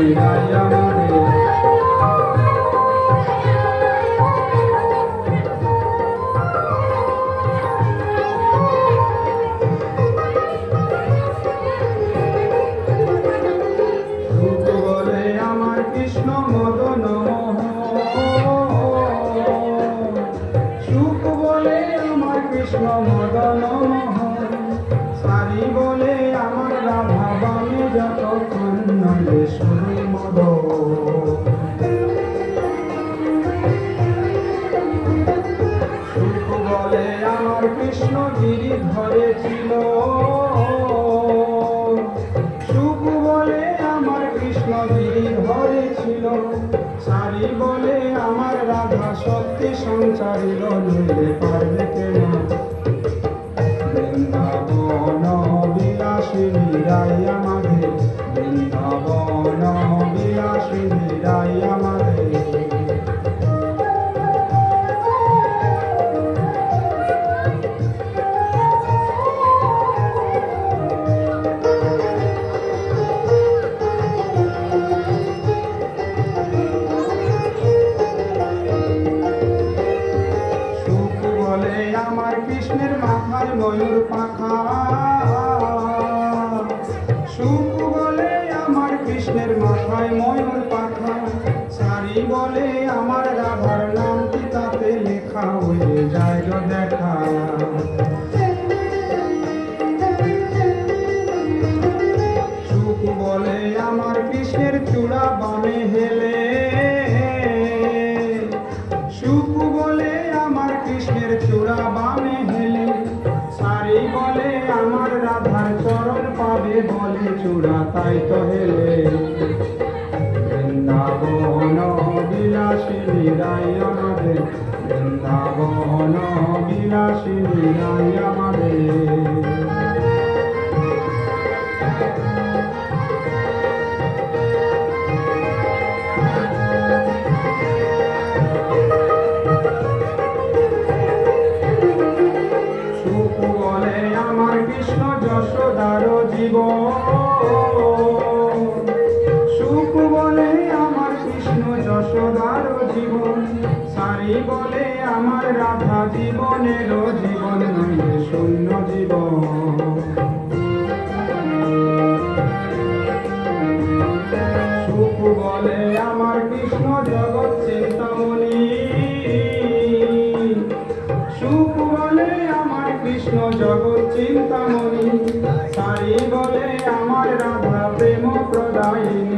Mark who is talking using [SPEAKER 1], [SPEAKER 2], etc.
[SPEAKER 1] লীলাই আমাদের। সুখ বলে আমার কৃষ্ণ মদন সুখ বলে আমার কৃষ্ণ মদন সারি বলে আমার রাধা বামে যতক্ষণ নইলে শুনি মদ। সুখ বলে আমার কৃষ্ণ গিরি ধরেছিল সুখ বলে আমার কৃষ্ণ গিরি ধরেছিল সারি বলে আমার রাধা সত্যি সঞ্চারিল নইলে পারবে কেন। বৃন্দাবন বিলাসিনী রাই আমাদের বৃন্দাবন বিলাসিনী রাই আমাদের। আমার কৃষ্ণের মাথায় ময়ূর পাখা সুখ বলে আমার কৃষ্ণের মাথায় ময়ূর পাখা সারি বলে আমার রাধার নামটি তাতে লেখা হয়ে যায় দেখা। সুখ বলে আমার কৃষ্ণের চূড়া বামে হেলে সুখ বলে আমার কৃষ্ণের চূড়া বামে হেলে সারি বলে আমার রাধার চরণ পাবে বলে চূড়া তাই তো হেলে। বৃন্দাবন বিলাসিনী রাই আমাদের বৃন্দাবন বিলাসিনী রাই আমাদের। সুখ বলে আমার কৃষ্ণ যশোদার জীবন সুখ বলে আমার কৃষ্ণ যশোদার জীবন সারি বলে আমার রাধা জীবনের জীবন নইলে শূন্য জীবন। সুখ বলে আমার কৃষ্ণ জগৎ চিন্তামণি সুখ বলে আমার কৃষ্ণ জগৎ চিন্তামণি সারি বলে আমার রাধা প্রেম প্রদায়িনী।